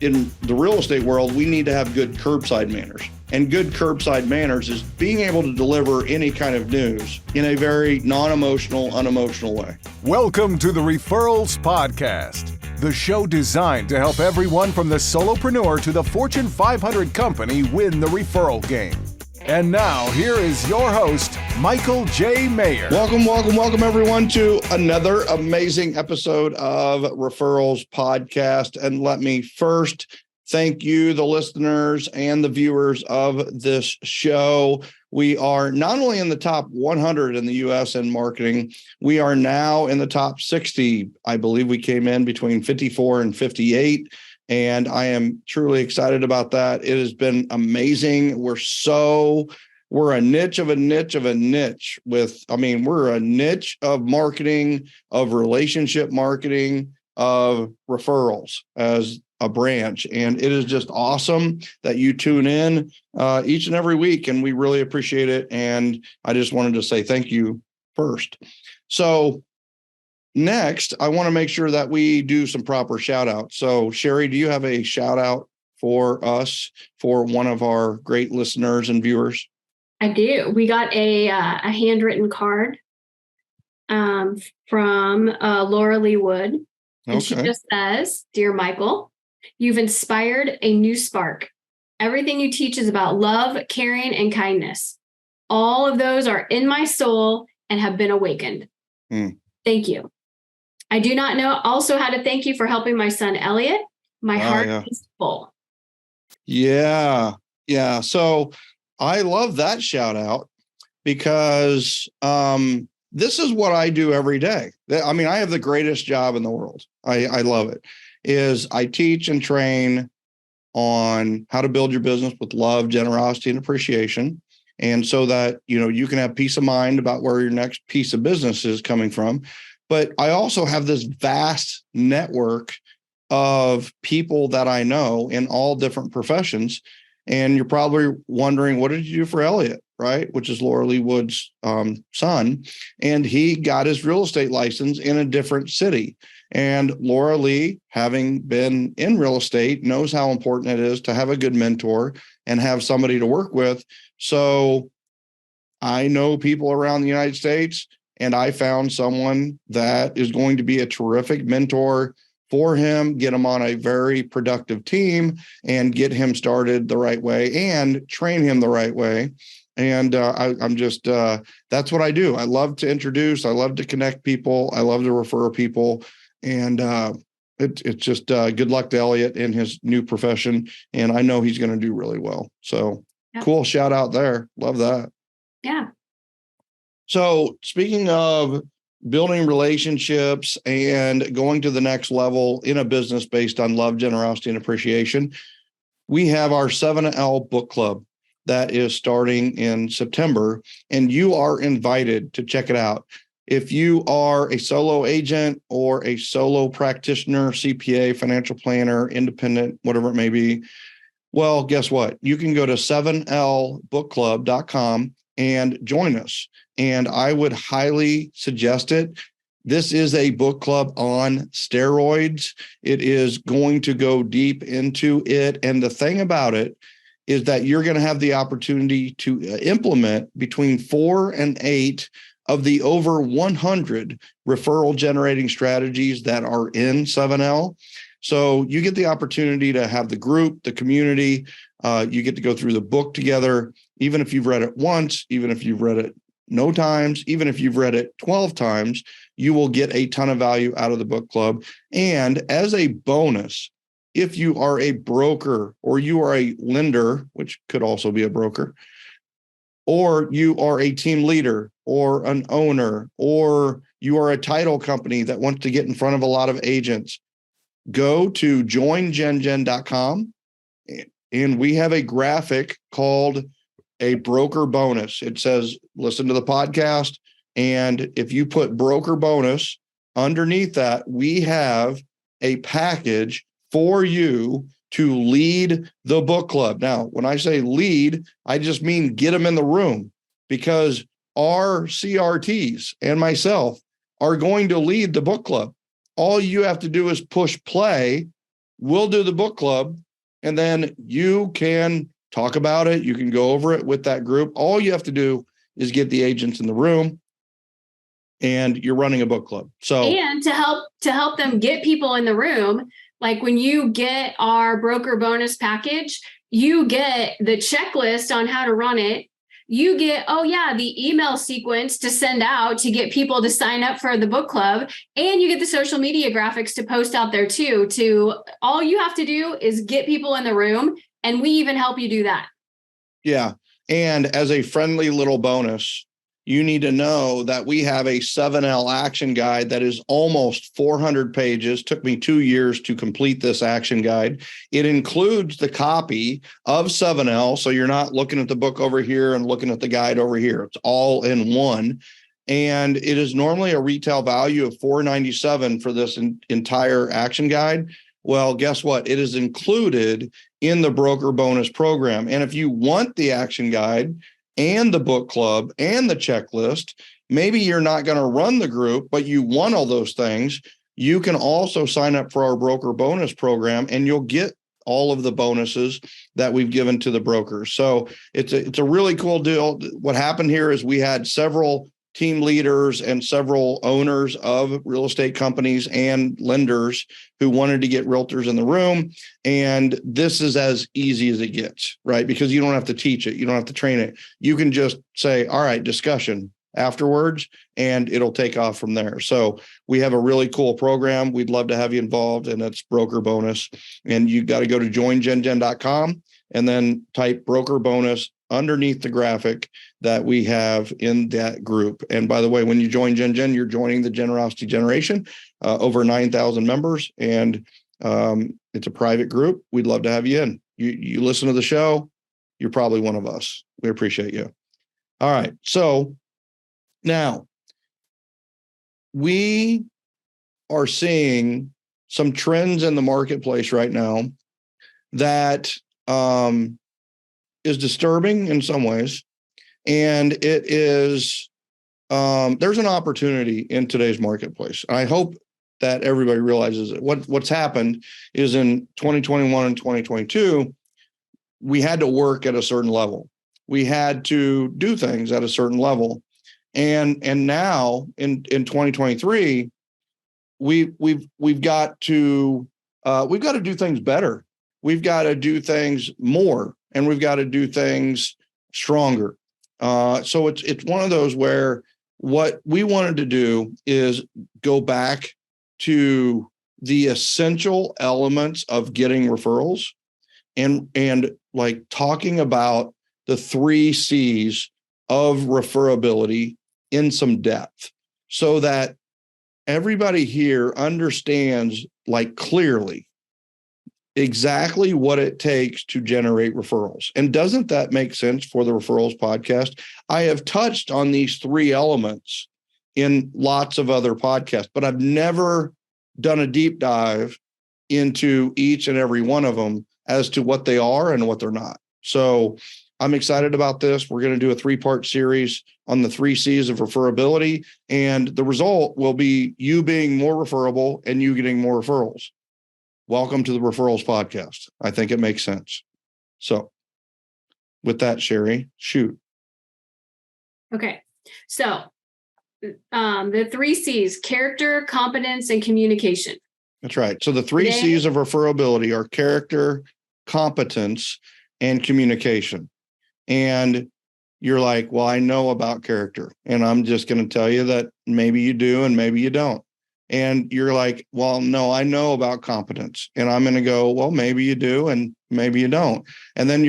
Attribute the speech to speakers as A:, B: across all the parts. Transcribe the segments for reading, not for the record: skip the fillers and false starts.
A: in the real estate world, we need to have good curbside manners. And good curbside manners is being able to deliver any kind of news in a very non-emotional, unemotional way.
B: Welcome to the Referrals Podcast, the show designed to help everyone from the solopreneur to the Fortune 500 company win the referral game. And now, here is your host, Michael J. Maher.
A: Welcome, everyone, to another amazing episode of Referrals Podcast. And let me first thank you, the listeners and the viewers of this show. We are not only in the top 100 in the U.S. in marketing, we are now in the top 60. I believe we came in between 54 and 58. And I am truly excited about that. It has been amazing. We're a niche of a niche of a niche we're a niche of marketing, of relationship marketing, of referrals as a branch. And it is just awesome that you tune in each and every week. And we really appreciate it. And I just wanted to say thank you first. So next, I want to make sure that we do some proper shout outs. So Sherry, do you have a shout out for us for one of our great listeners and viewers?
C: I do. We got a handwritten card from Laura Lee Wood. And She just says, "Dear Michael, you've inspired a new spark. Everything you teach is about love, caring, and kindness. All of those are in my soul and have been awakened. Thank you. I do not know also how to thank you for helping my son, Elliot. My heart is full."
A: Yeah. So I love that shout out because this is what I do every day. I mean, I have the greatest job in the world. I love it. Is I teach and train on how to build your business with love, generosity, and appreciation. And so that, you can have peace of mind about where your next piece of business is coming from. But I also have this vast network of people that I know in all different professions. And you're probably wondering, what did you do for Elliot, right? Which is Laura Lee Wood's son. And he got his real estate license in a different city. And Laura Lee, having been in real estate, knows how important it is to have a good mentor and have somebody to work with. So I know people around the United States, and I found someone that is going to be a terrific mentor for him, get him on a very productive team and get him started the right way and train him the right way. And I'm just, that's what I do. I love to introduce. I love to connect people. I love to refer people. And it's just good luck to Elliot in his new profession. And I know he's going to do really well. So Cool shout out there. Love that.
C: Yeah.
A: So speaking of building relationships and going to the next level in a business based on love, generosity, and appreciation, we have our 7L book club that is starting in September, and you are invited to check it out. If you are a solo agent or a solo practitioner, CPA, financial planner, independent, whatever it may be, well, guess what? You can go to 7lbookclub.com and join us. And I would highly suggest it. This is a book club on steroids. It is going to go deep into it. And the thing about it is that you're going to have the opportunity to implement between 4 and 8 of the over 100 referral generating strategies that are in 7L. So you get the opportunity to have the group, the community. You get to go through the book together, even if you've read it once, even if you've read it no times, even if you've read it 12 times, you will get a ton of value out of the book club. And as a bonus, if you are a broker or you are a lender, which could also be a broker, or you are a team leader or an owner, or you are a title company that wants to get in front of a lot of agents, go to joingengen.com. And we have a graphic called a broker bonus. It says, listen to the podcast. And if you put broker bonus underneath that, we have a package for you to lead the book club. Now, when I say lead, I just mean get them in the room, because our CRTs and myself are going to lead the book club. All you have to do is push play we'll do the book club, and then you can talk about it. You can go over it with that group. All you have to do is get the agents in the room, and you're running a book club. So,
C: and to help them get people in the room, like when you get our broker bonus package, you get the checklist on how to run it. You get, the email sequence to send out to get people to sign up for the book club. And you get the social media graphics to post out there too. All you have to do is get people in the room, and we even help you do that.
A: Yeah. And as a friendly little bonus, you need to know that we have a 7L action guide that is almost 400 pages. Took me 2 years to complete this action guide. It includes the copy of 7L. So you're not looking at the book over here and looking at the guide over here. It's all in one. And it is normally a retail value of $497 for this entire action guide. Well, guess what? It is included in the broker bonus program. And if you want the action guide and the book club and the checklist, maybe you're not going to run the group, but you want all those things, you can also sign up for our broker bonus program, and you'll get all of the bonuses that we've given to the brokers. So it's a really cool deal. What happened here is we had several team leaders and several owners of real estate companies and lenders who wanted to get realtors in the room. And this is as easy as it gets, right? Because you don't have to teach it. You don't have to train it. You can just say, all right, discussion afterwards, and it'll take off from there. So we have a really cool program. We'd love to have you involved, and it's broker bonus. And you got to go to joingengen.com and then type broker bonus underneath the graphic that we have in that group. And by the way, when you join GenGen, you're joining the Generosity Generation, over 9,000 members, and it's a private group. We'd love to have you in. You listen to the show, you're probably one of us. We appreciate you. All right. So now we are seeing some trends in the marketplace right now that is disturbing in some ways. And it is, there's an opportunity in today's marketplace. I hope that everybody realizes it. What's happened is in 2021 and 2022, we had to work at a certain level. We had to do things at a certain level. And now in 2023, we've got to do things better. We've got to do things more, and we've got to do things stronger. So it's one of those where what we wanted to do is go back to the essential elements of getting referrals, and like talking about the 3 C's of referability in some depth, so that everybody here understands, like, clearly exactly what it takes to generate referrals. And doesn't that make sense for the Referrals Podcast? I have touched on these 3 elements in lots of other podcasts, but I've never done a deep dive into each and every one of them as to what they are and what they're not. So I'm excited about this. We're going to do a 3-part series on the 3 C's of referability, and the result will be you being more referable and you getting more referrals. Welcome to the Referrals Podcast. I think it makes sense. So with that, Sherry, shoot.
C: Okay. So the 3 C's: character, competence, and communication.
A: That's right. So the 3 C's of referability are character, competence, and communication. And you're like, well, I know about character, and I'm just going to tell you that maybe you do and maybe you don't. And you're like, well, no, I know about competence. And I'm going to go, well, maybe you do and maybe you don't. And then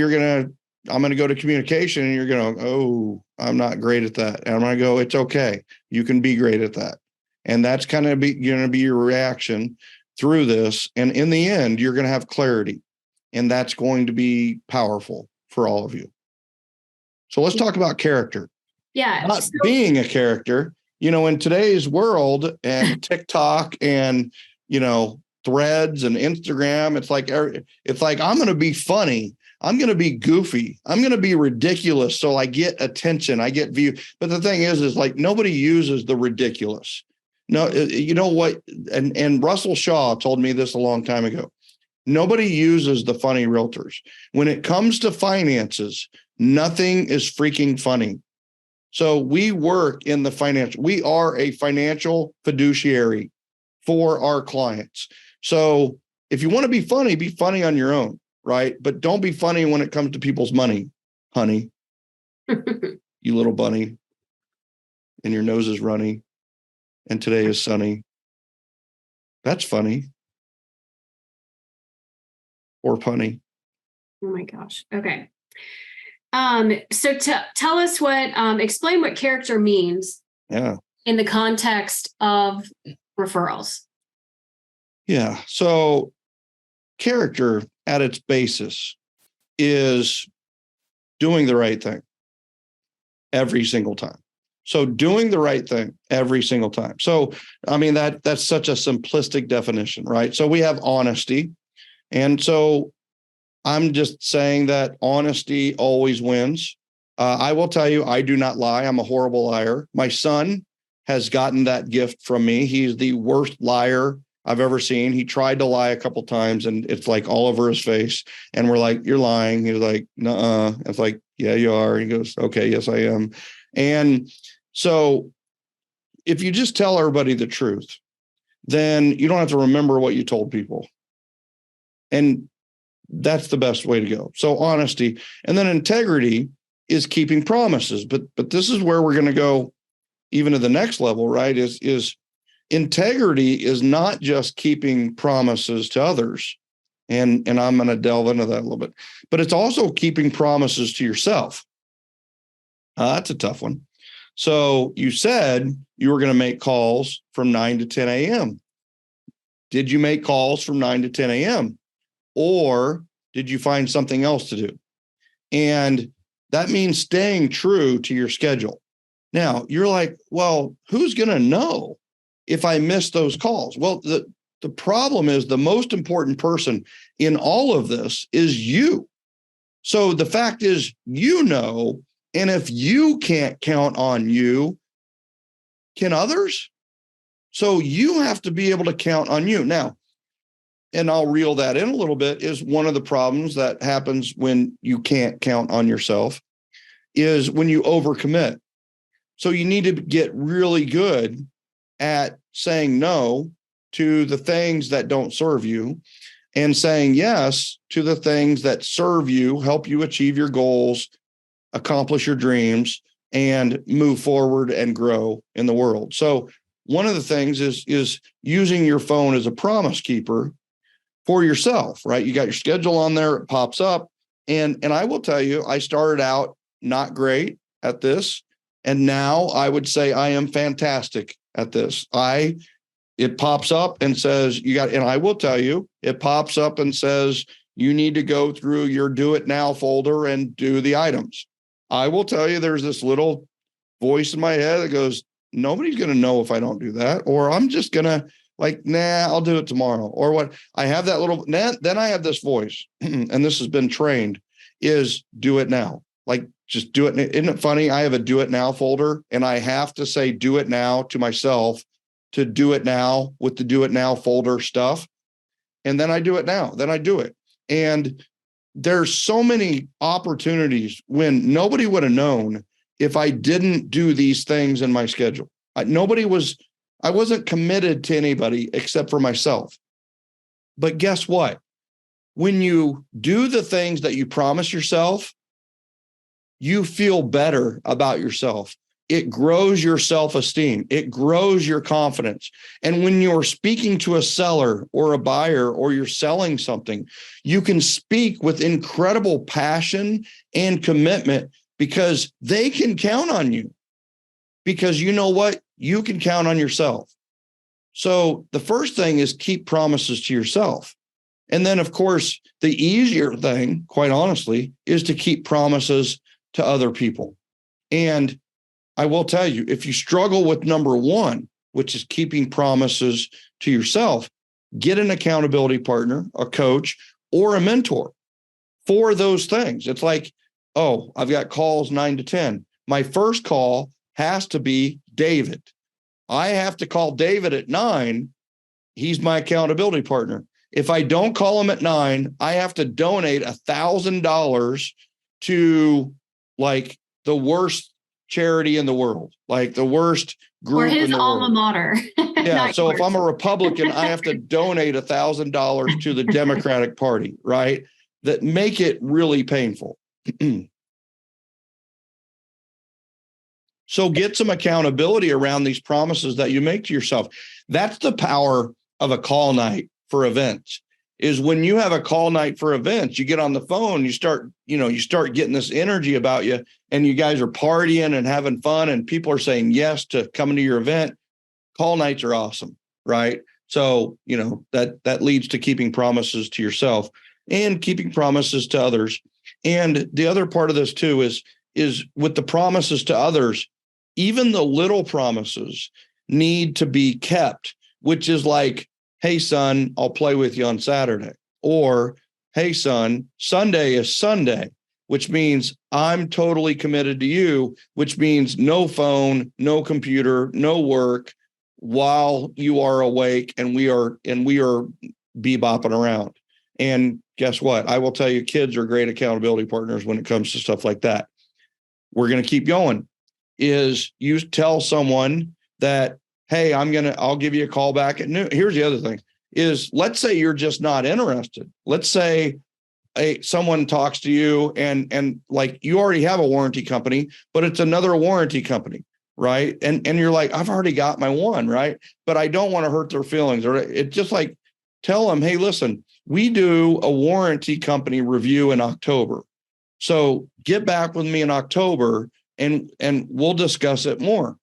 A: I'm going to go to communication, and you're going to go, oh, I'm not great at that. And I'm going to go, it's okay. You can be great at that. And that's kind of going to be your reaction through this. And in the end, you're going to have clarity, and that's going to be powerful for all of you. So let's talk about character.
C: Yeah.
A: Not being a character. In today's world and TikTok and, Threads and Instagram, it's like I'm going to be funny. I'm going to be goofy. I'm going to be ridiculous. So I get attention. I get view. But the thing is like nobody uses the ridiculous. No, you know what? And Russell Shaw told me this a long time ago. Nobody uses the funny realtors. When it comes to finances, nothing is freaking funny. So we work in the financial. We are a financial fiduciary for our clients. So if you want to be funny on your own, right? But don't be funny when it comes to people's money, honey. You little bunny. And your nose is runny. And today is sunny. That's funny. Or punny.
C: Oh my gosh. Okay. So tell us explain what character means in the context of referrals.
A: Yeah. So character at its basis is doing the right thing every single time. So doing the right thing every single time. So, I mean, that's such a simplistic definition, right? So we have honesty. And so I'm just saying that honesty always wins. I will tell you, I do not lie. I'm a horrible liar. My son has gotten that gift from me. He's the worst liar I've ever seen. He tried to lie a couple times and it's like all over his face. And we're like, you're lying. He's like, nuh-uh. It's like, yeah, you are. He goes, okay, yes, I am. And so if you just tell everybody the truth, then you don't have to remember what you told people. And that's the best way to go. So honesty. And then integrity is keeping promises. But this is where we're going to go even to the next level, right? Is integrity is not just keeping promises to others. And I'm going to delve into that a little bit, but it's also keeping promises to yourself. That's a tough one. So you said you were going to make calls from 9 to 10 a.m. Did you make calls from 9 to 10 a.m.? Or did you find something else to do? And that means staying true to your schedule. Now, you're like, well, who's going to know if I miss those calls? Well, the problem is the most important person in all of this is you. So the fact is, you know, and if you can't count on you, can others? So you have to be able to count on you. Now, and I'll reel that in a little bit, is one of the problems that happens when you can't count on yourself is when you overcommit. So you need to get really good at saying no to the things that don't serve you and saying yes to the things that serve you, help you achieve your goals, accomplish your dreams, and move forward and grow in the world. So one of the things is using your phone as a promise keeper for yourself, right? You got your schedule on there, it pops up. And I will tell you, I started out not great at this. And now I would say I am fantastic at this. It pops up and says, and I will tell you, it pops up and says, you need to go through your do it now folder and do the items. I will tell you, there's this little voice in my head that goes, nobody's going to know if I don't do that, or I'm just going to I'll do it tomorrow, or what. I have that little, then I have this voice, and this has been trained, is do it now. Just do it. Isn't it funny? I have a do it now folder, and I have to say do it now to myself to do it now with the do it now folder stuff. And then I do it now. Then I do it. And there's so many opportunities when nobody would have known if I didn't do these things in my schedule. I wasn't committed to anybody except for myself. But guess what? When you do the things that you promise yourself, you feel better about yourself. It grows your self-esteem. It grows your confidence. And when you're speaking to a seller or a buyer, or you're selling something, you can speak with incredible passion and commitment because they can count on you. Because you know what? You can count on yourself. So the first thing is keep promises to yourself. And then, of course, the easier thing, quite honestly, is to keep promises to other people. And I will tell you, if you struggle with number one, which is keeping promises to yourself, get an accountability partner, a coach, or a mentor for those things. It's like, oh, I've got calls 9 to 10. My first call has to be David. I have to call David at 9. He's my accountability partner. If I don't call them at 9, I have to donate $1,000 to like the worst charity in the world, like the worst group
C: or his
A: in the
C: alma
A: world.
C: mater.
A: Yeah. So if I'm a Republican, I have to donate $1,000 to the Democratic Party, right? That make it really painful. So get some accountability around these promises that you make to yourself. That's the power of a call night for events, is when you have a call night for events, you get on the phone, you start getting this energy about you, and you guys are partying and having fun, and people are saying yes to coming to your event. Call nights are awesome, right? So, that leads to keeping promises to yourself and keeping promises to others. And the other part of this too is with the promises to others, even the little promises need to be kept, which is like, hey, son, I'll play with you on Saturday. Or, hey, son, Sunday is Sunday, which means I'm totally committed to you, which means no phone, no computer, no work while you are awake and we are bebopping around. And guess what? I will tell you, kids are great accountability partners when it comes to stuff like that. We're going to keep going. Is you tell someone that, hey, I'll give you a call back at noon. Here's the other thing is, let's say you're just not interested. Let's say someone talks to you and like you already have a warranty company, but it's another warranty company, right? And you're like, I've already got my one, right? But I don't want to hurt their feelings. Or it's just like, tell them, hey, listen, we do a warranty company review in October. So get back with me in October and we'll discuss it more,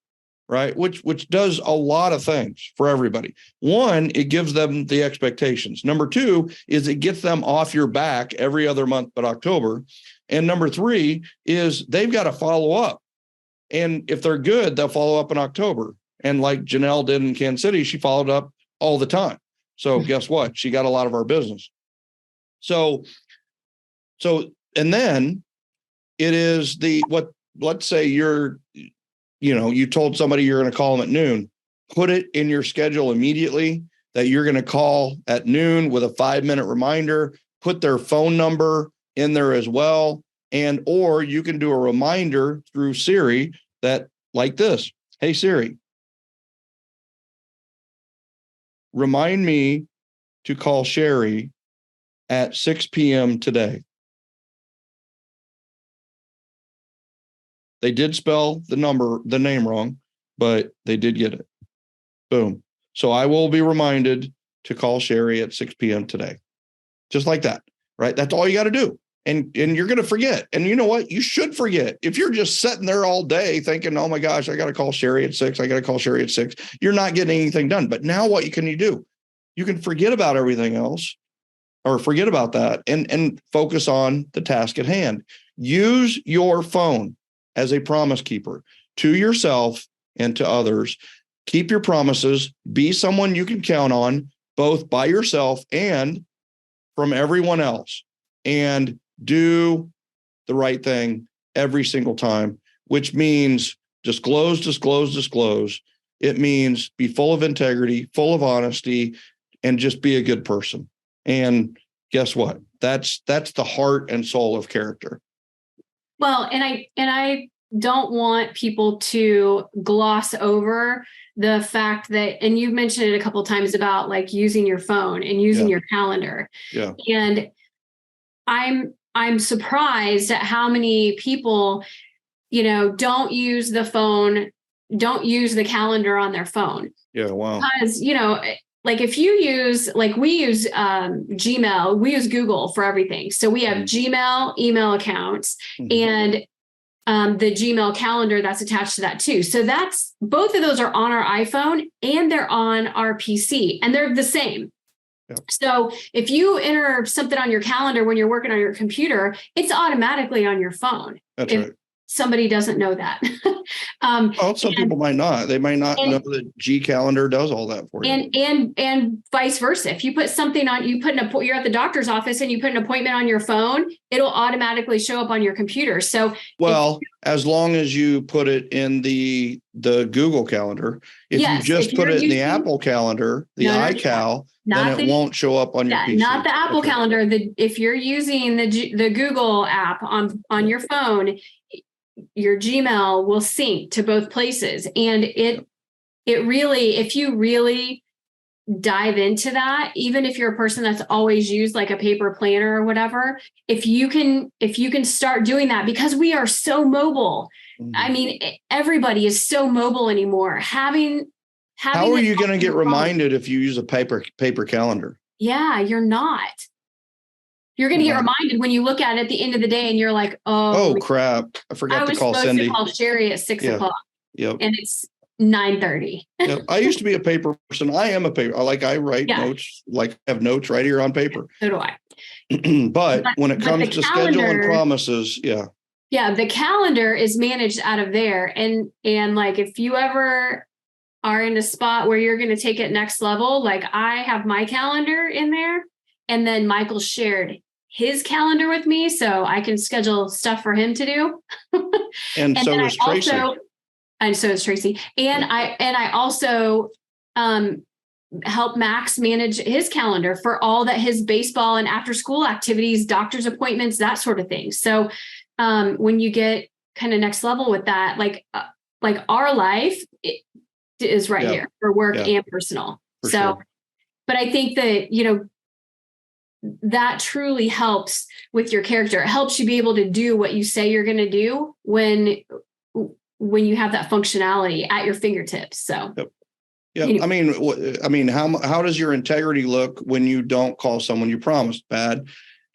A: right? Which does a lot of things for everybody. One, it gives them the expectations. Number two is it gets them off your back every other month but October. And number three is they've got to follow up. And if they're good, they'll follow up in October. And like Janelle did in Kansas City, she followed up all the time. So guess what? She got a lot of our business. So, and then it is let's say you told somebody you're going to call them at noon, put it in your schedule immediately that you're going to call at noon with a 5-minute reminder, put their phone number in there as well. Or you can do a reminder through Siri that like this, hey, Siri, remind me to call Sherry at 6 p.m. today. They did spell the name wrong, but they did get it. Boom. So I will be reminded to call Sherry at 6 p.m. today. Just like that, right? That's all you got to do. And you're going to forget. And you know what? You should forget. If you're just sitting there all day thinking, oh my gosh, I got to call Sherry at 6. I got to call Sherry at 6. You're not getting anything done. But now what can you do? You can forget about everything else or forget about that and focus on the task at hand. Use your phone as a promise keeper to yourself and to others. Keep your promises. Be someone you can count on, both by yourself and from everyone else. And do the right thing every single time, which means disclose. It means be full of integrity, full of honesty, and just be a good person. And guess what? That's the heart and soul of character.
C: Well, and I don't want people to gloss over the fact that, and you've mentioned it a couple of times about like using your phone and using your calendar.
A: Yeah.
C: And I'm surprised at how many people, don't use the phone, don't use the calendar on their phone.
A: Yeah. Wow.
C: Because, like if you use, like we use Gmail, we use Google for everything. So we have Gmail email accounts and the Gmail calendar that's attached to that too. So both of those are on our iPhone and they're on our PC and they're the same. Yep. So if you enter something on your calendar when you're working on your computer, it's automatically on your phone.
A: That's right.
C: Somebody doesn't know that.
A: Well, some people might not. They might not know that G Calendar does all that for you.
C: And vice versa. If you put something on, you're at the doctor's office and you put an appointment on your phone, it'll automatically show up on your computer. So,
A: well, as long as you put it in the Google Calendar, if you just put it in the Apple Calendar, the iCal, then it won't show up on your PC.
C: Not the Apple Calendar. If you're using the Google app on your phone, your Gmail will sync to both places. And it really, if you really dive into that, even if you're a person that's always used like a paper planner or whatever, if you can start doing that, because we are so mobile. I mean, everybody is so mobile anymore. How are you
A: going to get reminded if you use a paper calendar?
C: Yeah, you're not. You're going to get reminded when you look at it at the end of the day and you're like, oh
A: crap. I forgot to call Cindy.
C: I was supposed to call Sherry at 6 o'clock.
A: Yep.
C: And it's 9:30.
A: Yep. I used to be a paper person. I am a paper. I write notes, I have notes right here on paper.
C: So do I.
A: but when it comes to scheduling promises, yeah.
C: Yeah. The calendar is managed out of there. And like, if you ever are in a spot where you're going to take it next level, like I have my calendar in there, and then Michael shared his calendar with me so I can schedule stuff for him to do.
A: And so is Tracy.
C: And so is Tracy. And I also help Max manage his calendar for all that his baseball and after school activities, doctor's appointments, that sort of thing. So when you get kind of next level with that, like our life is right here for work and personal. For sure. But I think that, that truly helps with your character. It helps you be able to do what you say you're going to do when you have that functionality at your fingertips. So,
A: yeah. I mean, how does your integrity look when you don't call someone you promised? Bad.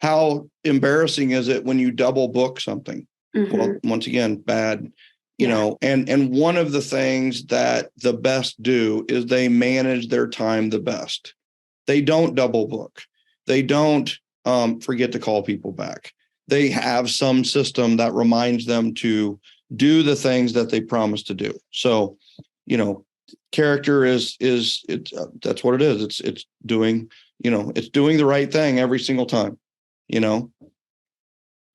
A: How embarrassing is it when you double book something? Mm-hmm. Well, once again, bad. And one of the things that the best do is they manage their time the best. They don't double book. They don't forget to call people back. They have some system that reminds them to do the things that they promised to do. So, character is that's what it is. It's doing, it's doing the right thing every single time, and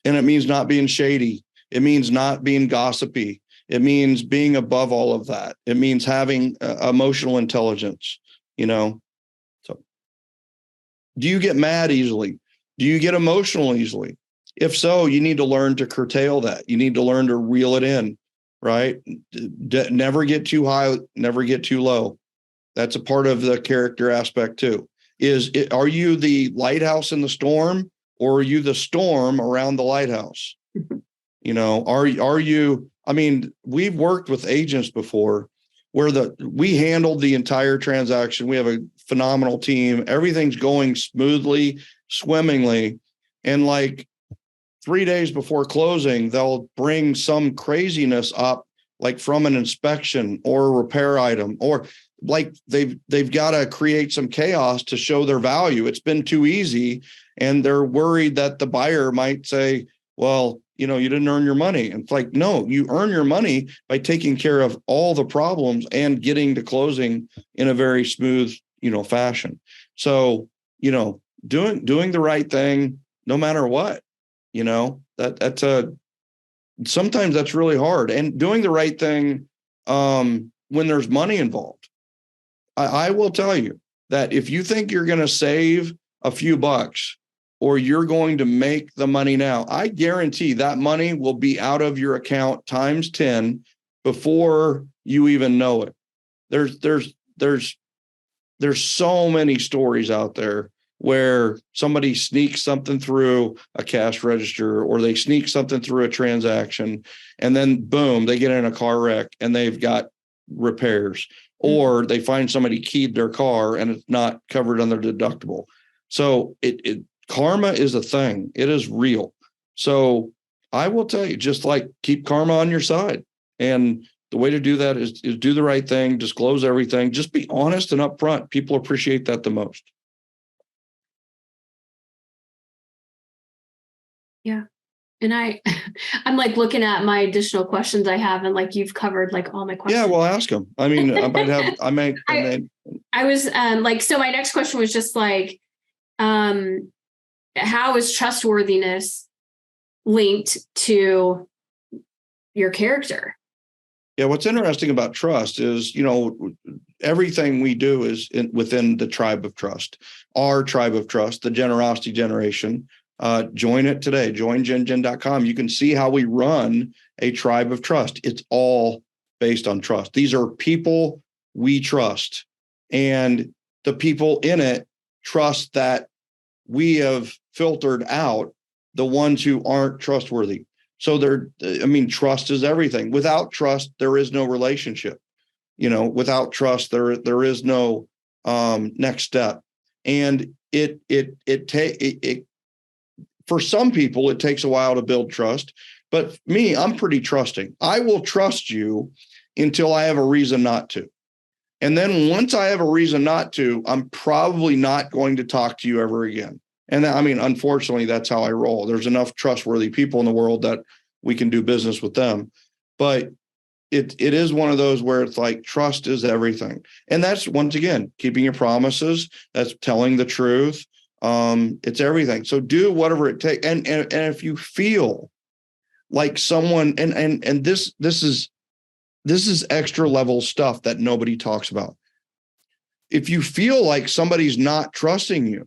A: it means not being shady. It means not being gossipy. It means being above all of that. It means having emotional intelligence, So do you get mad easily? Do you get emotional easily? If so, you need to learn to curtail that. You need to learn to reel it in, right? Never get too high, never get too low. That's a part of the character aspect too. Are you the lighthouse in the storm, or are you the storm around the lighthouse? Are you, we've worked with agents before where we handled the entire transaction. We have a phenomenal team. Everything's going smoothly, swimmingly. And 3 days before closing, they'll bring some craziness up, like from an inspection or a repair item, or they've got to create some chaos to show their value. It's been too easy. And they're worried that the buyer might say, well, you didn't earn your money. And it's no, you earn your money by taking care of all the problems and getting to closing in a very smooth, fashion. So, doing the right thing, no matter what, sometimes that's really hard. And doing the right thing when there's money involved. I will tell you that if you think you're going to save a few bucks, or you're going to make the money now, I guarantee that money will be out of your account times 10 before you even know it. There's so many stories out there where somebody sneaks something through a cash register, or they sneak something through a transaction, and then boom, they get in a car wreck and they've got repairs, or they find somebody keyed their car and it's not covered on their deductible. So karma is a thing. It is real. So I will tell you, just keep karma on your side. And the way to do that is do the right thing, disclose everything, just be honest and upfront. People appreciate that the most.
C: Yeah. And I'm like looking at my additional questions I have, and like you've covered like all my questions.
A: Yeah, well, ask them. I mean,
C: I was like, so my next question was just like, how is trustworthiness linked to your character?
A: Yeah, what's interesting about trust is, everything we do is within the tribe of trust, our tribe of trust, the generosity generation. Join it today, joingengen.com. You can see how we run a tribe of trust. It's all based on trust. These are people we trust, and the people in it trust that we have filtered out the ones who aren't trustworthy. So trust is everything. Without trust, there is no relationship. Without trust, there is no next step. And for some people, it takes a while to build trust. But me, I'm pretty trusting. I will trust you until I have a reason not to. And then once I have a reason not to, I'm probably not going to talk to you ever again. And unfortunately, that's how I roll. There's enough trustworthy people in the world that we can do business with them. But it is one of those where it's like trust is everything. And that's, once again, keeping your promises. That's telling the truth. It's everything. So do whatever it takes. And if you feel like someone, and this is extra level stuff that nobody talks about. If you feel like somebody's not trusting you,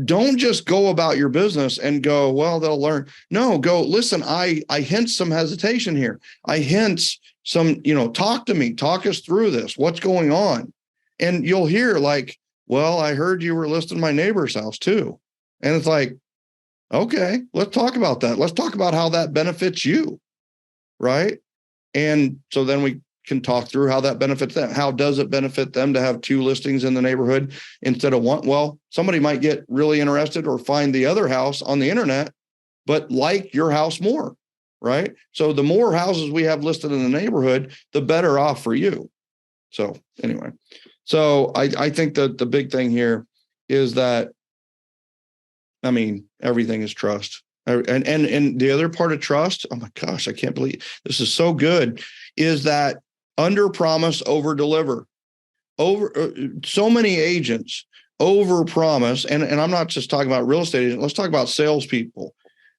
A: don't just go about your business and go, well, they'll learn. No, go, listen, I hint some hesitation here. I hint some, talk to me, talk us through this. What's going on? And you'll hear like, well, I heard you were listing my neighbor's house too. And it's like, okay, let's talk about that. Let's talk about how that benefits you. Right. And so then we can talk through how that benefits them. How does it benefit them to have 2 listings in the neighborhood instead of 1? Well, somebody might get really interested or find the other house on the internet, but like your house more, right? So the more houses we have listed in the neighborhood, the better off for you. So anyway, I think that the big thing here is that, everything is trust. And the other part of trust, oh my gosh, I can't believe this is so good, is that under promise, over deliver. So many agents over promise, and I'm not just talking about real estate agents. Let's talk about salespeople.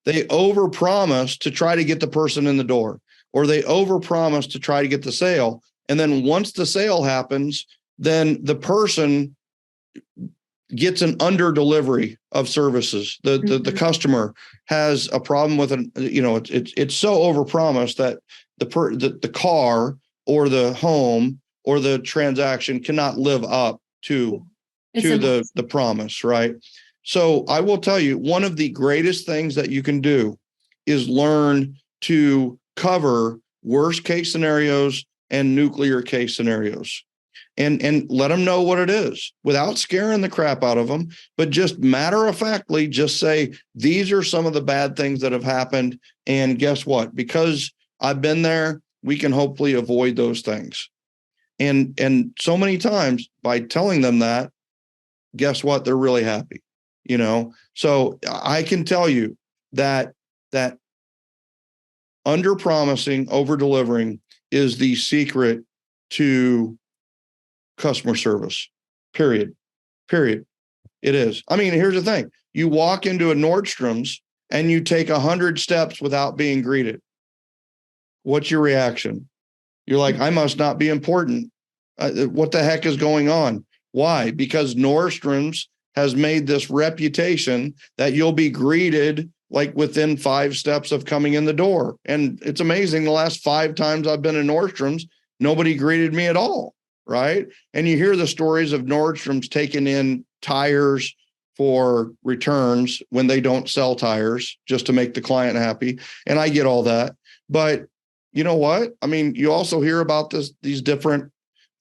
A: They over promise to try to get the person in the door, or they over promise to try to get the sale. And then once the sale happens, then the person gets an under delivery of services. The customer has a problem with it's so over promised that the car or the home or the transaction cannot live up to the promise, right? So I will tell you, one of the greatest things that you can do is learn to cover worst case scenarios and nuclear case scenarios. And let them know what it is without scaring the crap out of them, but just matter of factly, just say, these are some of the bad things that have happened. And guess what? Because I've been there, we can hopefully avoid those things. And so many times by telling them that, guess what? They're really happy, So I can tell you that under promising, over delivering is the secret to customer service, period. It is. Here's the thing. You walk into a Nordstrom's and you take 100 steps without being greeted. What's your reaction? You're like, I must not be important. What the heck is going on? Why? Because Nordstrom's has made this reputation that you'll be greeted like within 5 steps of coming in the door. And it's amazing. The last 5 times I've been in Nordstrom's, nobody greeted me at all. Right. And you hear the stories of Nordstrom's taking in tires for returns when they don't sell tires just to make the client happy. And I get all that. But you know what? You also hear about these different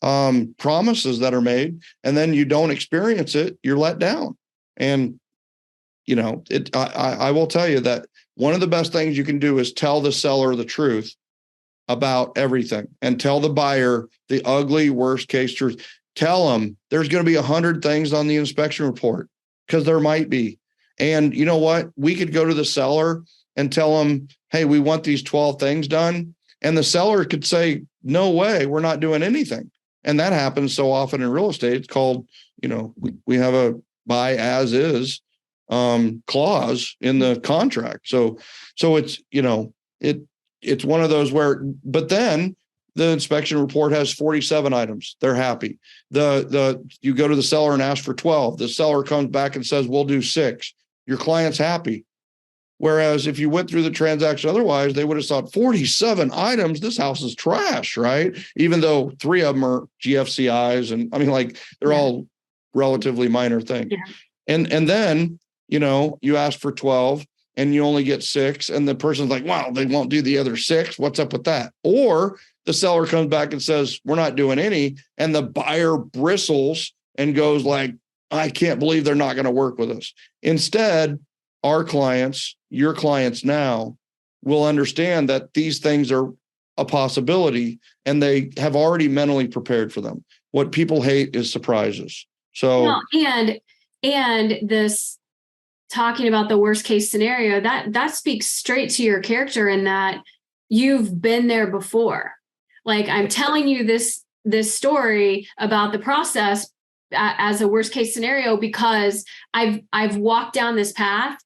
A: promises that are made, and then you don't experience it. You're let down. And, I will tell you that one of the best things you can do is tell the seller the truth about everything, and tell the buyer the ugly worst case truth. Tell them there's going to be 100 things on the inspection report, because there might be. And you know what? We could go to the seller and tell them, hey, we want these 12 things done. And the seller could say, no way, we're not doing anything. And that happens so often in real estate. It's called, we have a buy as is clause in the contract. So it's, it's one of those where, but then the inspection report has 47 items. They're happy. You go to the seller and ask for 12. The seller comes back and says, we'll do 6. Your client's happy. Whereas if you went through the transaction otherwise, they would have thought 47 items. This house is trash, right? Even though 3 of them are GFCIs. And I mean, they're all relatively minor things. Yeah. And then, you ask for 12 and you only get 6. And the person's like, wow, they won't do the other 6. What's up with that? Or the seller comes back and says, we're not doing any. And the buyer bristles and goes like, I can't believe they're not going to work with us. Instead, our clients, your clients now, will understand that these things are a possibility and they have already mentally prepared for them. What people hate is surprises. So,
C: and this talking about the worst case scenario, that speaks straight to your character in that you've been there before. Like, I'm telling you this story about the process as a worst case scenario because I've walked down this path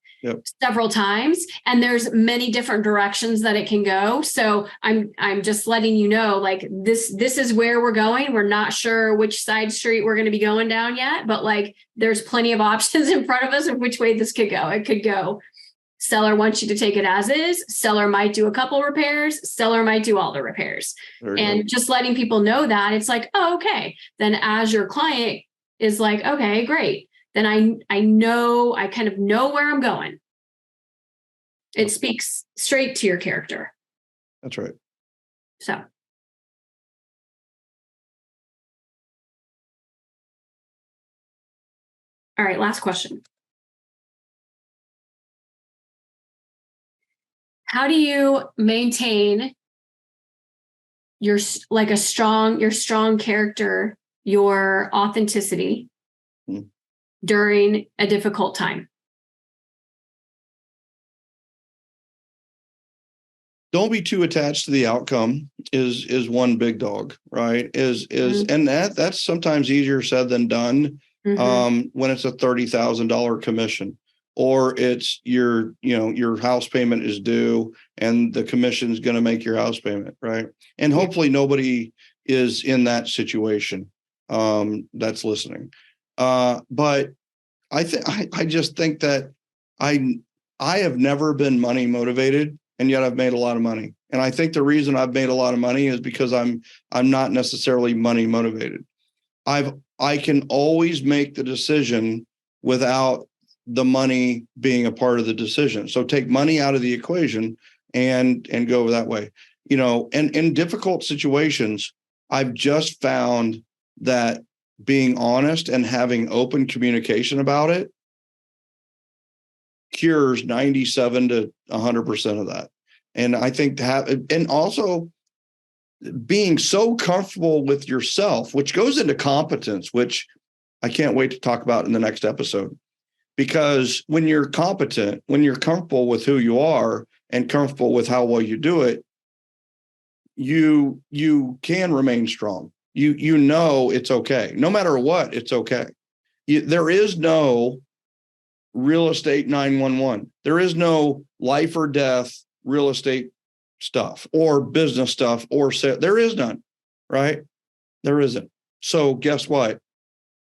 C: several times, and there's many different directions that it can go. So I'm just letting you know, like, this is where we're going. We're not sure which side street we're going to be going down yet, but there's plenty of options in front of us of which way this could go. It could go, seller wants you to take it as is. Seller might do a couple repairs. Seller might do all the repairs. And just letting people know that it's like, oh, okay. Then as your client is like, okay, great. Then I know, I kind of know where I'm going. It speaks straight to your character.
A: That's right.
C: So. All right, last question. How do you maintain your strong character, your authenticity during a difficult time?
A: Don't be too attached to the outcome is one big dog, right? And that's sometimes easier said than done when it's a $30,000 commission, or it's your house payment is due and the commission is going to make your house payment, right? And hopefully nobody is in that situation that's listening. But I just think that I have never been money motivated, and yet I've made a lot of money. And I think the reason I've made a lot of money is because I'm not necessarily money motivated. I can always make the decision without the money being a part of the decision. So take money out of the equation and go that way. And in difficult situations, I've just found that being honest and having open communication about it cures 97 to 100% of that. And I think and also being so comfortable with yourself, which goes into competence, which I can't wait to talk about in the next episode. Because when you're competent, when you're comfortable with who you are and comfortable with how well you do it, you can remain strong. You know it's okay. No matter what, it's okay. There is no real estate 911. There is no life or death real estate stuff or business stuff or there is none, right? There isn't. So guess what?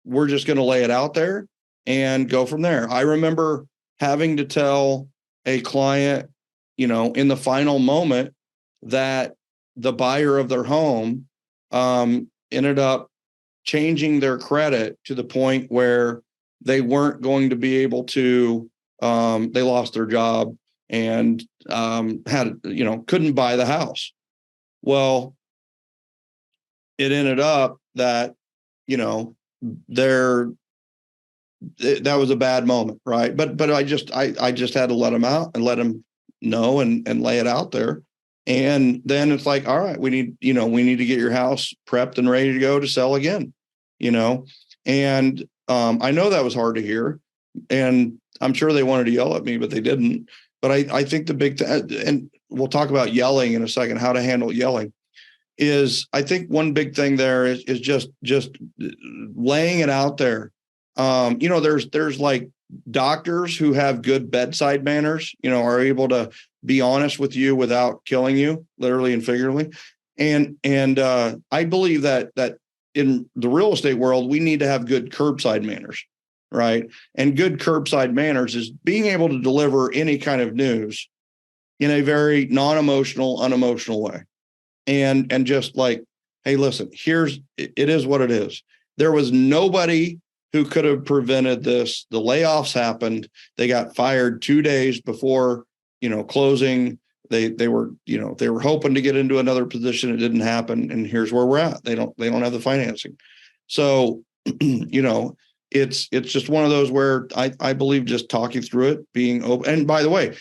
A: We're just going to lay it out there and go from there. I remember having to tell a client, in the final moment that the buyer of their home ended up changing their credit to the point where they weren't going to be able to, they lost their job and couldn't buy the house. Well, it ended up that, that was a bad moment, right? But I just had to let them out and let them know and lay it out there. And then it's like, all right, we need to get your house prepped and ready to go to sell again, and I know that was hard to hear, And I'm sure they wanted to yell at me, but they didn't. But I think the big and we'll talk about yelling in a second, how to handle yelling, is I think one big thing there is just laying it out there. There's like doctors who have good bedside manners, are able to be honest with you without killing you, literally and figuratively. And I believe that in the real estate world, we need to have good curbside manners, right? And good curbside manners is being able to deliver any kind of news in a very non-emotional, unemotional way. And just like, hey, listen, it is what it is. There was nobody who could have prevented this. The layoffs happened. They got fired 2 days before, closing. They were hoping to get into another position. It didn't happen. And here's where we're at. They don't have the financing. So, it's just one of those where I believe just talking through it, being open. And by the way,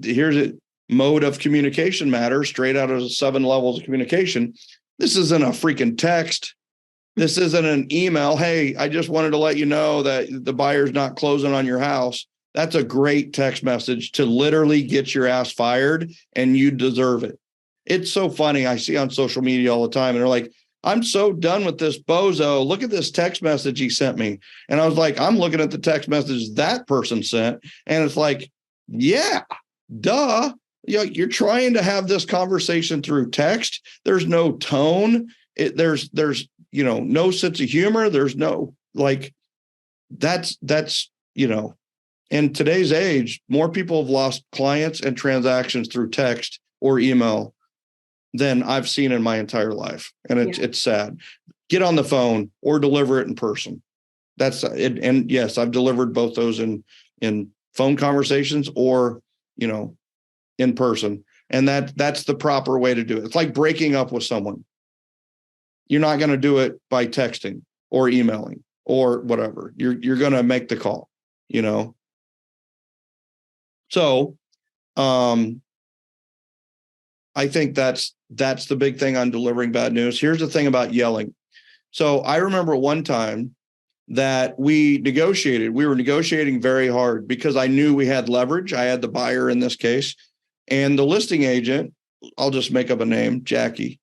A: here's it. Mode of communication matters, straight out of 7 levels of communication. This isn't a freaking text. This isn't an email. Hey, I just wanted to let you know that the buyer's not closing on your house. That's a great text message to literally get your ass fired, and you deserve it. It's so funny. I see on social media all the time, and they're like, I'm so done with this bozo. Look at this text message he sent me. And I was like, I'm looking at the text message that person sent, and it's like, yeah, duh. You're trying to have this conversation through text. There's no tone. There's no sense of humor. There's no that's in today's age, more people have lost clients and transactions through text or email than I've seen in my entire life. And it's sad. Get on the phone or deliver it in person. That's it. And yes, I've delivered both those in phone conversations or, in person. And that's the proper way to do it. It's like breaking up with someone. You're not going to do it by texting or emailing or whatever. You're going to make the call, So, I think that's the big thing on delivering bad news. Here's the thing about yelling. So I remember one time that we were negotiating very hard because I knew we had leverage. I had the buyer in this case. And the listing agent, I'll just make up a name, Jackie,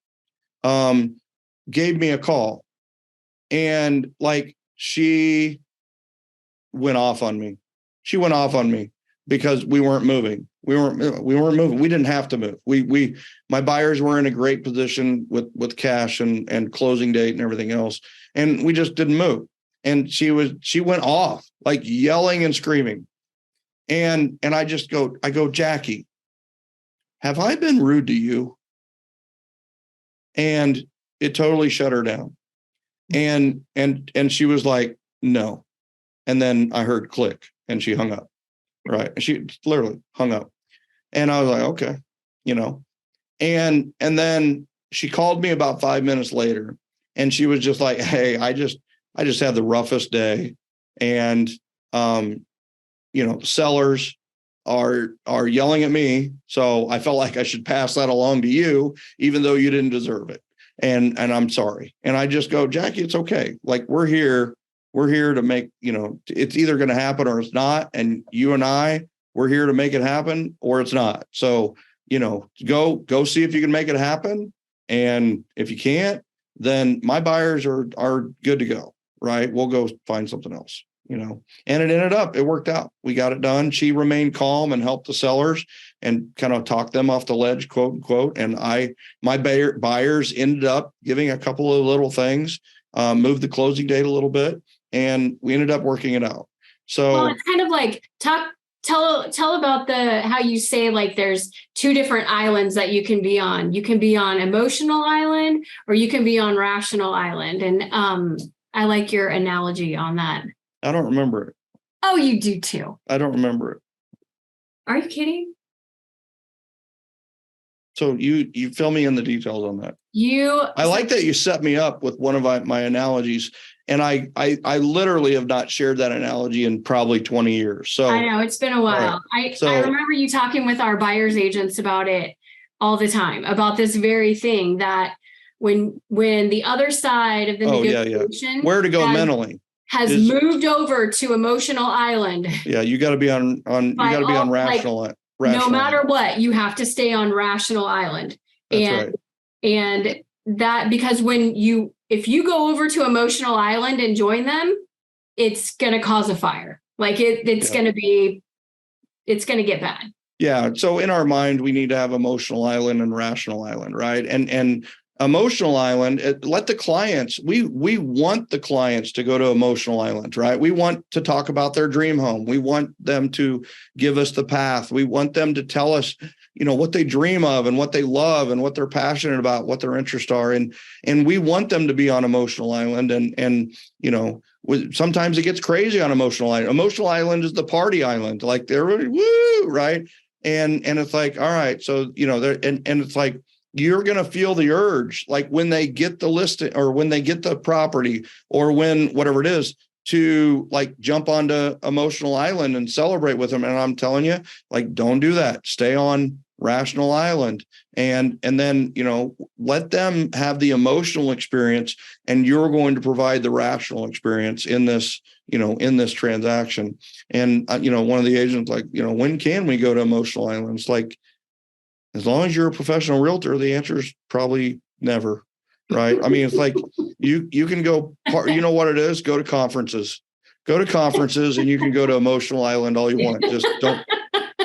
A: gave me a call. And she went off on me. She went off on me because we weren't moving. We weren't moving. We didn't have to move. My buyers were in a great position with cash and closing date and everything else. And we just didn't move. And she went off, yelling and screaming. And I go, Jackie, have I been rude to you? And it totally shut her down. And she was like, no. And then I heard click and she hung up. Right. And she literally hung up. And I was like, okay, and then she called me about 5 minutes later and she was just like, hey, I just had the roughest day. And, sellers are yelling at me. So I felt like I should pass that along to you, even though you didn't deserve it. And I'm sorry. And I just go, Jackie, it's okay. We're here to make, it's either going to happen or it's not. And you and we're here to make it happen or it's not. So, go see if you can make it happen. And if you can't, then my buyers are good to go. Right. We'll go find something else. And it worked out. We got it done. She remained calm and helped the sellers and kind of talked them off the ledge, quote unquote. And my buyers ended up giving a couple of little things, moved the closing date a little bit, and we ended up working it out. So
C: it's kind of like tell about how you say there's 2 different islands that you can be on. You can be on emotional island or you can be on rational island. And I like your analogy on that.
A: I don't remember it.
C: Oh, you do too.
A: I don't remember it.
C: Are you kidding?
A: So you fill me in the details on that. I like that you set me up with one of my analogies, and I literally have not shared that analogy in probably 20 years. So
C: I know it's been a while. Right. I remember you talking with our buyers agents about it all the time, about this very thing that when the other side of the negotiation,
A: where to go mentally.
C: has moved over to emotional island.
A: Yeah, you got to be on rational.
C: No matter what, you have to stay on rational island.
A: That's right.
C: And that, because if you go over to emotional island and join them, it's going to cause a fire. Like it's going to get bad. Yeah.
A: So in our mind, we need to have emotional island and rational island, right? And emotional island, let the clients, we want the clients to go to emotional island, right? We want to talk about their dream home. We want them to give us the path. We want them to tell us, what they dream of and what they love and what they're passionate about, what their interests are. And we want them to be on emotional island. And sometimes it gets crazy on emotional island. Emotional island is the party island. Like they're really woo, right? And it's like, all right. So, and it's like, you're going to feel the urge, like when they get the listing or when they get the property or when whatever it is, to like jump onto emotional island and celebrate with them. And I'm telling you, like, don't do that. Stay on rational island and then, let them have the emotional experience, and you're going to provide the rational experience in this, in this transaction. And, one of the agents like, when can we go to emotional island? It's like, as long as you're a professional realtor, the answer is probably never, right? I mean, it's like you can go, you know what it is? Go to conferences and you can go to emotional island all you want. Just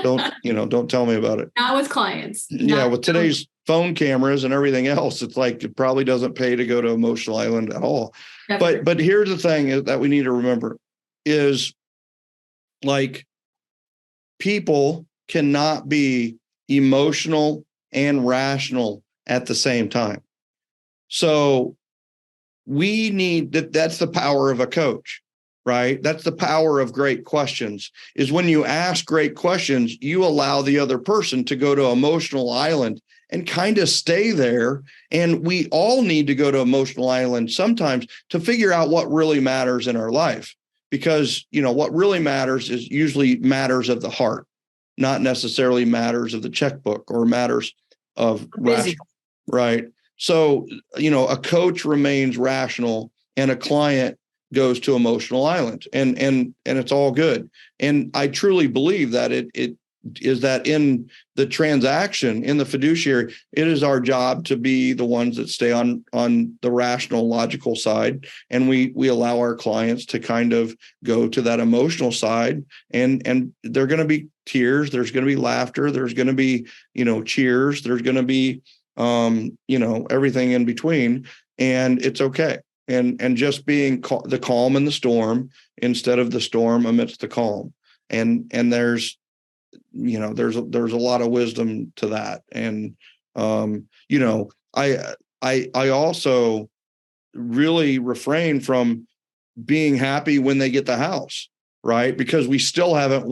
A: don't tell me about it.
C: Not with clients.
A: Yeah. With today's phone cameras and everything else, it's like, it probably doesn't pay to go to emotional island at all. Definitely. But here's the thing that we need to remember is, like, people cannot be emotional and rational at the same time. So we need that's the power of a coach, right? That's the power of great questions, is when you ask great questions, you allow the other person to go to emotional island and kind of stay there. And we all need to go to emotional island sometimes to figure out what really matters in our life, because, what really matters is usually matters of the heart, not necessarily matters of the checkbook or matters of rational, right? So, a coach remains rational and a client goes to emotional island, and it's all good. And I truly believe that it is that in the transaction, in the fiduciary, it is our job to be the ones that stay on the rational, logical side. And we allow our clients to kind of go to that emotional side, and they're going to be tears. There's going to be laughter. There's going to be, cheers. There's going to be, everything in between, and it's okay. And just being the calm in the storm instead of the storm amidst the calm. And there's a lot of wisdom to that. And, I also really refrain from being happy when they get the house, right? Because we still haven't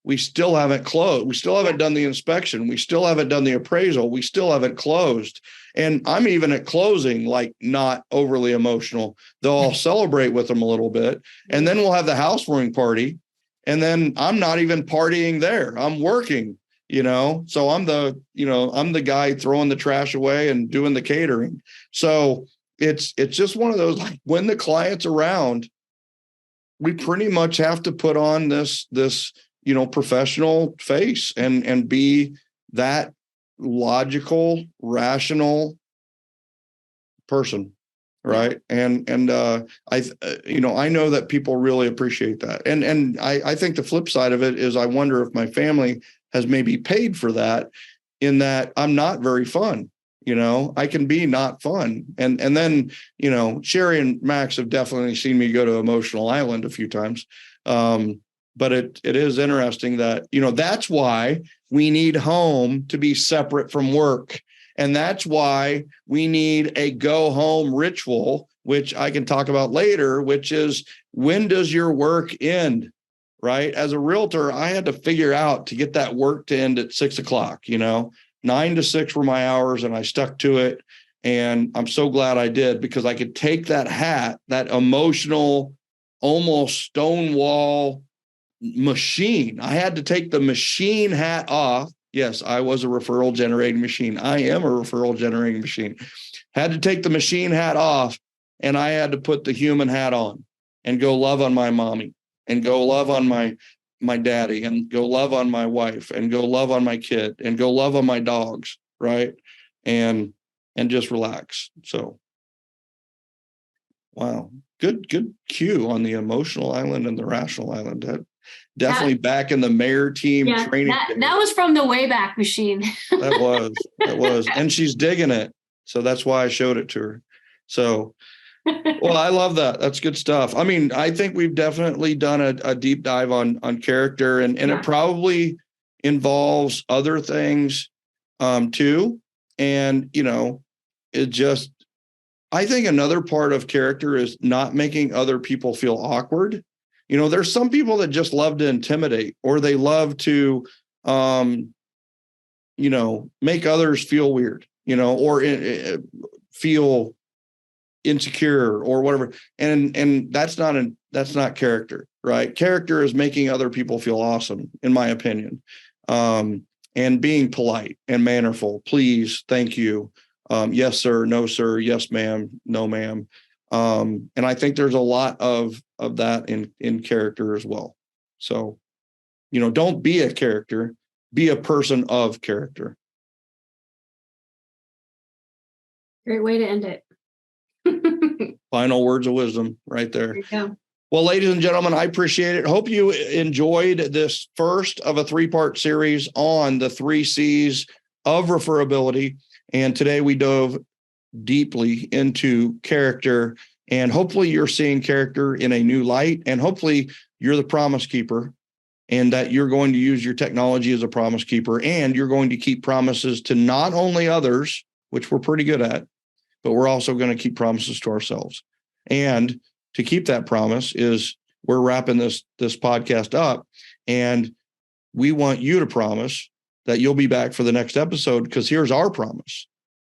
A: we still haven't closed. We still haven't done the inspection. We still haven't done the appraisal. We still haven't closed. And I'm even at closing, like, not overly emotional. They'll celebrate with them a little bit. And then we'll have the housewarming party. And then I'm not even partying there. I'm working, so I'm the guy throwing the trash away and doing the catering. So it's just one of those, like, when the client's around, we pretty much have to put on this professional face and be that logical, rational person. Right. And I know that people really appreciate that. And I think the flip side of it is, I wonder if my family has maybe paid for that, in that I'm not very fun. I can be not fun. And then, Sherry and Max have definitely seen me go to emotional island a few times. But it is interesting that, that's why we need home to be separate from work. And that's why we need a go home ritual, which I can talk about later, which is, when does your work end? Right? As a realtor, I had to figure out to get that work to end at 6 o'clock, 9 to 6 were my hours, and I stuck to it. And I'm so glad I did, because I could take that hat, that emotional, almost stonewall machine. I had to take the machine hat off. Yes, I was a referral generating machine. I am a referral generating machine. Had to take the machine hat off, and I had to put the human hat on. and go love on my mommy and go love on my daddy and go love on my wife and go love on my kid and go love on my dogs, right? And just relax. So, wow. Good cue on the emotional island and the rational island. That definitely back in the Maher team training.
C: That was from the Wayback Machine.
A: That was. And she's digging it. So that's why I showed it to her. So, well, I love that. That's good stuff. I mean, I think we've definitely done a deep dive on character, and it probably involves other things too. And, I think another part of character is not making other people feel awkward. There's some people that just love to intimidate, or they love to, make others feel weird, or feel insecure or whatever. And that's not character, right? Character is making other people feel awesome, in my opinion. And being polite and mannerful. Please, thank you. Yes, sir. No, sir. Yes, ma'am. No, ma'am. And I think there's a lot of that in character as well. So, don't be a character, be a person of character.
C: Great way to end it.
A: Final words of wisdom right there.
C: There you go.
A: Well, ladies and gentlemen, I appreciate it. Hope you enjoyed this first of a 3-part series on the 3 C's of referability. And today we dove deeply into character, and hopefully you're seeing character in a new light, and hopefully you're the promise keeper, and that you're going to use your technology as a promise keeper, and you're going to keep promises to not only others, which we're pretty good at, but we're also going to keep promises to ourselves. And to keep that promise is we're wrapping this podcast up, and we want you to promise that you'll be back for the next episode, because here's our promise.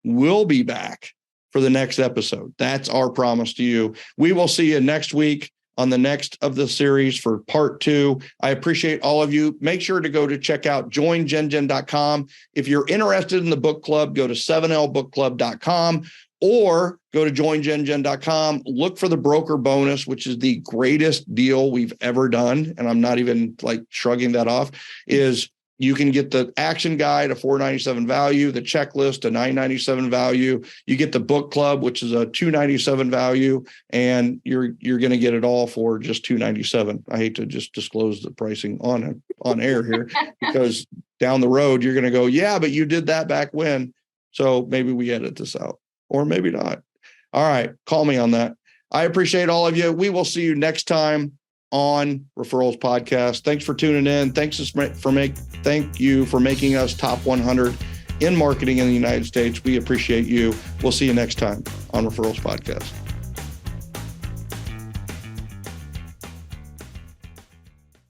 A: We'll be back for the next episode. That's our promise to you. We will see you next week on the next of the series for part 2. I appreciate all of you. Make sure to go to check out joingengen.com. If you're interested in the book club, go to 7lbookclub.com or go to joingengen.com. Look for the broker bonus, which is the greatest deal we've ever done. And I'm not even shrugging that off. Is you can get the action guide, a $497 value, the checklist, a $997 value. You get the book club, which is a $297 value, and you're going to get it all for just $297. I hate to just disclose the pricing on air here, because down the road you're going to go, yeah, but you did that back when. So maybe we edit this out, or maybe not. All right, call me on that. I appreciate all of you. We will see you next time on Referrals Podcast. Thanks for tuning in. Thank you for making us top 100 in marketing in the United States. We appreciate you. We'll see you next time on Referrals Podcast.